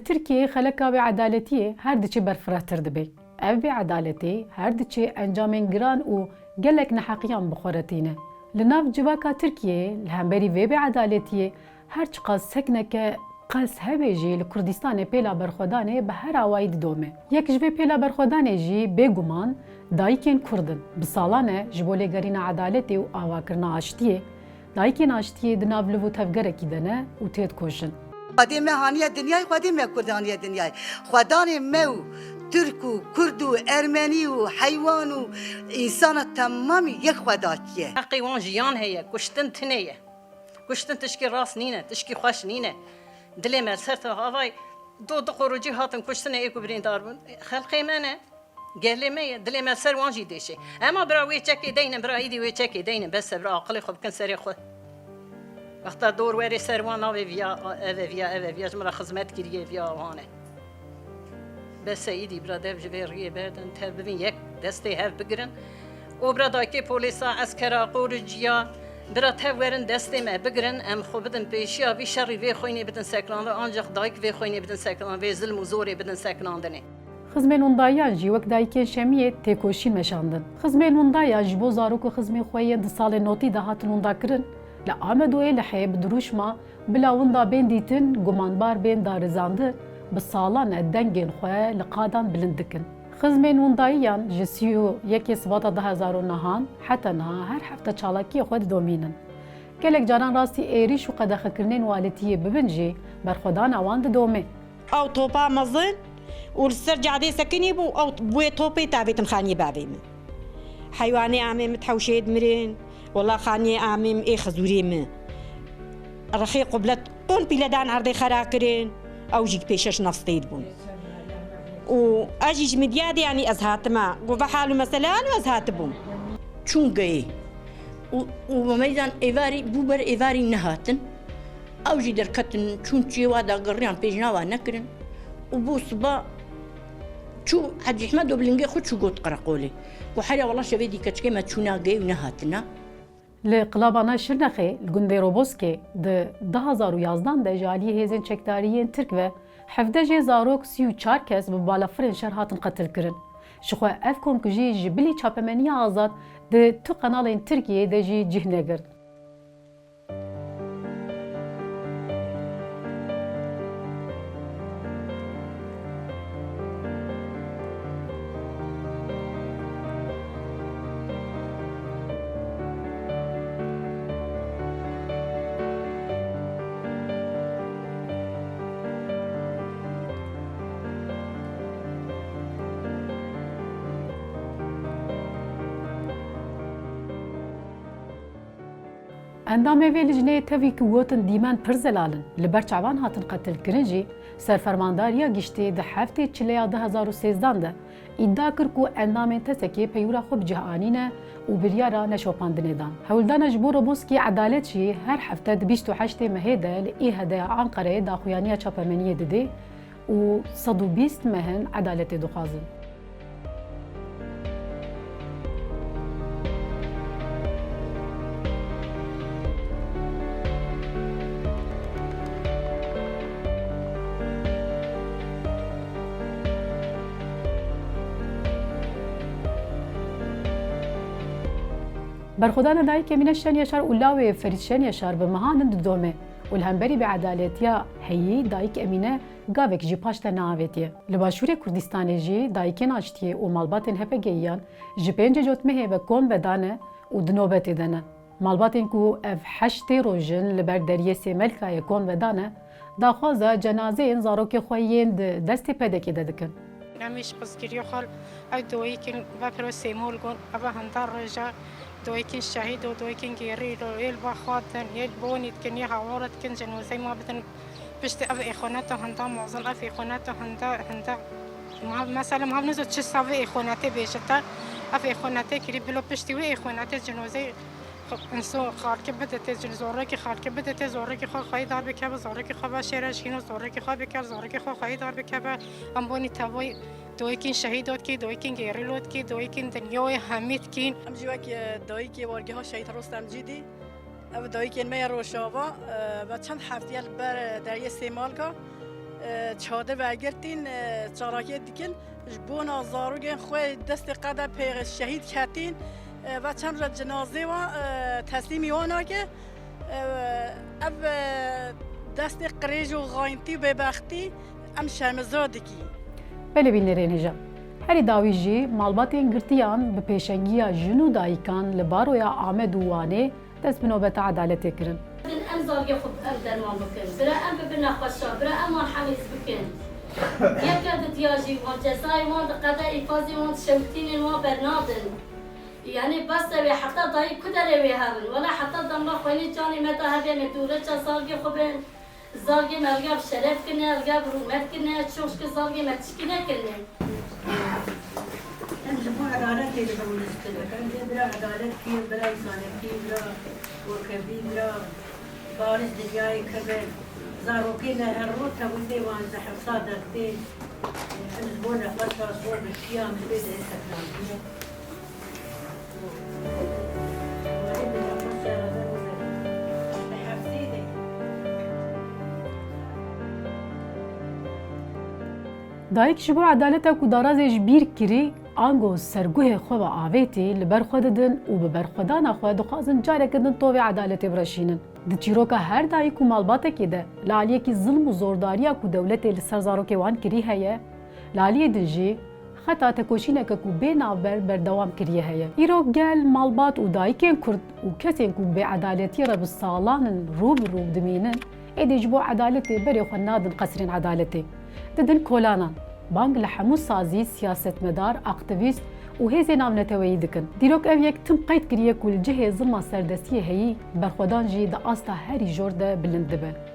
Türkiye xeleka beadaletiye her diçi berfirehtir dibe. Ev beadaleti her diçi encamên giran û gelek neheqiyan bixweretîne. Li nav civaka Tirkiye li hemberî vê beadaletiye her çi qas sekneke qes hebe jî li Kurdistanê pêla berxwedanê bi her awayî didome. Yek ji vê pêla berxwedanê jî bêguman dayîkên Kurd in. Bi salan e ji bo lêgerîna edaletê û avakirina aştiyê, dayîkên aştiyê di nav liv û tevgerekî de ne û tê dikoşin. خودی me haniye dünyayı, خودی me Kurdaniye dünyayı. Xwedanê me û Türk û Kurd û Ermenî û heywan û insana temamî yek xwedakiye. Heqê wan jiyan heye, kuştin tune ye. Kuştin tişkî rast nîne, tişkî xweş nîne. Dilê me ser te havay do qorocî hatin kuştinê ê ku birîndar bûn. Xelqê me ne? Gelê me ye, dilê me ser wan jî deşe. Ema bira wê çekê deynin, bira îdî wê çekê deynin, bes bira aqilê xwe bikin serê xwe. Vexta dor werê ser wan navê viya, ev ji min re xizmet kiriye viya wan e. Bes îdî bira dev ji vê riyê berdin, tev bibin yek destê hev bigirin. O bira dayîkê polîsa, eskera, qoriciya, bira tev werin destê me bigirin, em xwe bidin pêşiya vî şerî vê xwînê bidin sekirandin, ancak dayîk vê xwînê bidin sekirandin, vê zilm û zorê bidin sekirandinê. Xizmên hundayan jî wek dayîkên şemiyê têkoşîn meşandin. Xizmên hundayan ji bo zarok û xizmên xwe yên di salên notî de hatin hundakirin. Li Amedoyê li heye bi dirûjma bila winda bên dîtin gumanbar bên darizandin, bi salan e dengên xwe li qadan bilind dikin. Xizmên hundayiyan ji sî û yekê Sibata 2009 heta niha her hefte çalakiyê xwe didomînin. Gelek caran rastî êrîş û qedexekirinên waletiyê bibin jî berxwedana wan didome. Ew topa mezin û li ser cadê sekinî bû ew wê topê tavêtin xaniyê bavê min. Heywanê amê min hewşê dimirin, wala xaniyê amê min ê xezûrê min. Rexê qublet qon pîledan erdê xera kirin, ew jî pêşeş nastê dibûn. û ez jî ji midyadê yanî ez hatime, gova hal û meselan ez hatibûm. Çûn geyê û meydan êvarî bû ber êvarî nehatin. Ew jî derketin çûn çêwa da giriyan pêjnava nekirin û bû siba çû Hacı Ehmed û bilingê xwe çû got Qereqolê. Û herya wala şevê dîkeçikê me çûna gey û nehatine. Li qilabana Şirnexê li gundê Roboskê di 2011 de ji aliyê hêzên çekdariyên Tirk ve 17 jê zarok 34 kes bi balafirên şer hatin qetilkirin. Ji xwe ev komkujî ji bilî çapemeniya azad di tu qenalên Tirkiyê de jî cih negirt. Endamê vê lijneyê tevî ku gotin dîmen pir zelalin li ber çavan hatin qetilkirin jî serfermandariya giştê di heftê çileya 2013 de îdia kir ku endamên tesekê peyûra xwe bi cih anîne û biryara neşopandinê dan. Hewildana ji bo Roboskê edalet jî her hefte di 28 mehê de li İHEDeya Ankara'yê daxuyaniya çapemeniyê didê û 120 mehin edaletê dixwazin. برخودان دایک امینه شن یشار اولاوی فرید شن یشار به مهانن ددومه و الهمبری به عدالتیا هیی دایک امینه گاوک جی پاشت ناویتیه لباشور کردستان جی دایکن آشتیه و مالباتن هپه گیان جی پنج جوتمه و کون بدانه و دنوبت دنه مالباتن کو اف حشت روجن لبر دریه سیملکای کون بدانه داخوازه جنازه این زاروک خویین دستی پدکی ددکن نمیش بزگیری خال ای دویی که و پر سیمول گون ابا هندار رجا دویکن شهید و دویکن گیری رو ایل با خاطن ایل بونید کن یه حوارت کن جنوزی ما بدن پشت اف اخوانات هندا معظم اف اخوانات هندا مثلا ما بنزود چه سوی اخوانات بیشتر اف اخوانات کری بلو پشتی و اخوانات جنوزی انسو خالک بده تز زوره که خالک بده تز زوره که خو خواهی دار بکه زوره که خو شهرش کینو زوره که خو بکه زوره که خو خواهی دار بکه ام بونی توی دویکن شهیدات کی دویکن گیریلوت کی دویکن دنیای حمید کین ام جوا که دویکی وارگی ها شهید رستم جدی او دویکن می روشاوا و چند هفته بر دریای سیمالگا چاده و گرتین چاراکی دیکن جبونا زاروگن خوی دست قدر پیغ شهید کتین و چند را جنازه و تسلیمی وانا که اب دست قریج و غاینتی و ببختی ام شرمزاده کی بله بینرین هجا هری داوی جی مالباتین گرتیان به پیشنگیا جنو دایکان لبارویا آمد وانه دست بنوبت عدالت کرن ام زاویه خوب ام درمان بکن برا ام ببنا خوشا برا ام وان حمیز بکن یکد تیاجی وان جزای وان قضا ایفازی وان شوتین وان برنادن يعني بس تبي حتى ضايق كده روي هذا ولا حتى ضم خويني جاني متى هذا مدورة جزارجي خبين زارجي مرجع بشرف كنا رجع برومات كنا تشوش كزارجي ما تشكينا كنا نجيبوا عدالة اللي بقول لك كان بلا عدالة كي بلا إنسان كي بلا وكبي بلا بارز دنياي كبر زاروكينا هروت ودي وان زحف صادق دي نجيبونا فترة صور بالقيام بيد السكران دایک ji bo edaleta ku darazê ji bîr kirî ango serguhê xwe ve avêtê li ber xwe didin û bi berxwedana xwe dixwazin carekî din tovê edaletê biraşînin. Di çîroka her dayîk û malbatekê de li aliyekî zilm û zordariya ku dewletê li ser zarokê wan kirî heye, li aliyê din jî xeta tekoşîneke ku bê navber berdewam kiriye heye. Îro gel malbat û dayîkên Kurd û kesên ku bêedaletiyê re bi salanin rû bi rû dimînin êdî ji bo edaletê berê xwe nadin qesrên edaletê. Didin kolanan, bang li hemû sazî, siyasetmedar, aktivîst û hêzên navneteweyî dikin. Dîrok ev yek tim qeyd kiriye ku li cihê zilma serdestiyê heyî, berxwedan jî di asta herî jor de bilind dibe.